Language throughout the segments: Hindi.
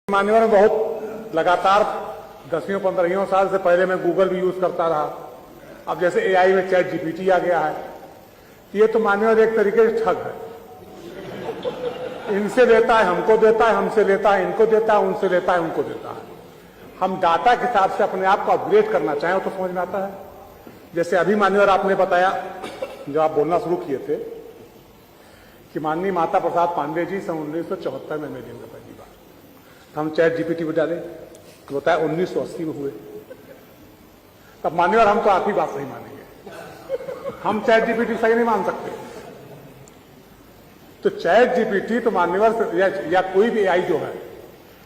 मान्यवर में बहुत लगातार 10-15 साल से पहले मैं गूगल भी यूज करता रहा। अब जैसे एआई में चैट जीपीटी आ गया है, ये तो मान्यवर एक तरीके से ठग है। इनसे लेता है हमको देता है, हमसे लेता है इनको देता है, उनसे लेता है उनको देता है। हम डाटा के हिसाब से अपने आप को अपग्रेड करना चाहें तो समझ में आता है। जैसे अभी मान्यवर आपने बताया, जब आप बोलना शुरू किए थे कि माननीय माता प्रसाद पांडे जी सन 1974 में मिले पहली बार, तो हम चैट जीपीटी पे डाले तो बताया 1980 में हुए। तब मान्यवर हम तो आपकी बात सही मानेंगे, हम चैट जीपीटी सही नहीं मान सकते। तो चैट जीपीटी तो मान्यवर या कोई भी एआई जो है,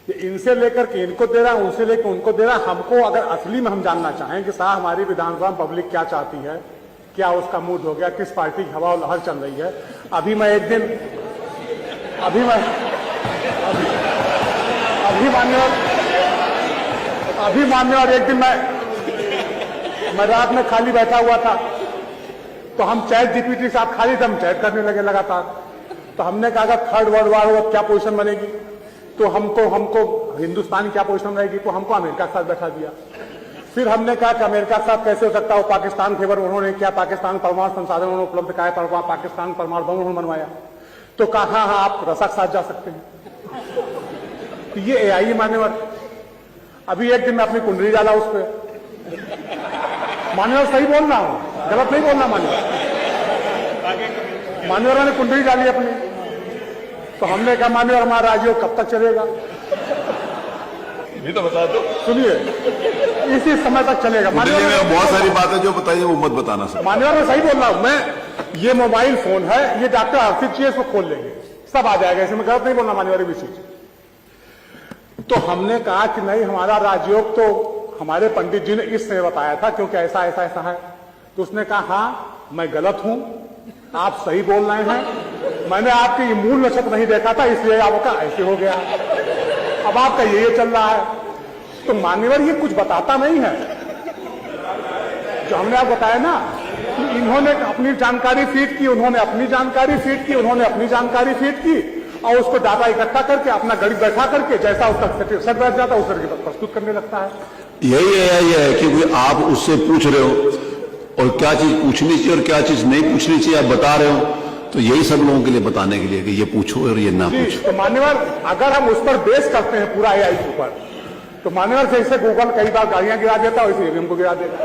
ये इनसे लेकर के इनको दे रहा है, उनसे लेकर उनको दे रहा है। हमको अगर असली में हम जानना चाहें कि साहब हमारी विधानसभा पब्लिक क्या चाहती है, क्या उसका मूड हो गया, किस पार्टी की हवा और लहर चल रही है। अभी मान्यवर एक दिन मैं रात में खाली बैठा हुआ था, तो हम चैट जीपीटी से आप खाली थे, हम चैट करने लगे लगातार। तो हमने कहा थर्ड वर्ल्ड वॉर हुआ क्या पोजीशन बनेगी, तो हमको हिंदुस्तान क्या पोजीशन रहेगी, तो हमको अमेरिका के साथ बैठा दिया। फिर हमने कहा कि अमेरिका के साथ कैसे हो सकता है, वो पाकिस्तान फेवर उन्होंने क्या, पाकिस्तान परमाणु संसाधन उन्होंने उपलब्ध कराया, पाकिस्तान परमाणु बम उन्होंने बनवाया। तो कहा हाँ आप रसा के साथ जा सकते हैं। तो ये एआई मान्यवर। अभी एक दिन मैं अपनी कुंडली डाला उस पर, मान्यवर सही बोल रहा हूं, गलत नहीं बोलना मान्यवर ने कुंडली डाली अपनी। तो हमने कहा मान्यवर हमारा राजयोग कब तक चलेगा, ये तो बता दो। सुनिए, इसी समय तक चलेगा। मान्यवर बहुत सारी बातें जो बताइए वो मत बताना सर। मान्यवर मैं सही बोल रहा हूं, मैं ये मोबाइल फोन है, ये डॉक्टर हर्षित चाहिए, इसको खोल लेंगे सब आ जाएगा, इसमें गलत नहीं बोलना मान्यवर भी चीज। तो हमने कहा कि नहीं, हमारा राजयोग तो हमारे पंडित जी ने इस समय बताया था क्योंकि ऐसा ऐसा ऐसा है। तो उसने कहा हाँ मैं गलत हूं, आप सही बोल रहे हैं, मैंने आपके ये मूल नक्षत्र नहीं देखा था इसलिए आपका ऐसे हो गया, अब आपका ये चल रहा है। तो मान्यवर ये कुछ बताता नहीं है, जो हमने आप बताया ना कि इन्होंने अपनी जानकारी फीड की, उन्होंने अपनी जानकारी फीड की, उन्होंने अपनी जानकारी फीड की और उसको डाटा इकट्ठा करके अपना गणित बैठा करके जैसा उसका सेट बैठ जाता है उस तरीके पर प्रस्तुत करने लगता है। यही है कि आप उससे पूछ रहे हो और क्या चीज पूछनी चाहिए और क्या चीज नहीं पूछनी चाहिए आप बता रहे हो, तो यही सब लोगों के लिए बताने के लिए कि ये पूछो और ये ना पूछो। तो मान्यवर अगर हम उस पर बेस करते हैं पूरा एआई के ऊपर, तो मान्यवर जैसे गूगल कई बार गाड़ियां गिरा देता है वैसे ईवीएम को गिरा देगा।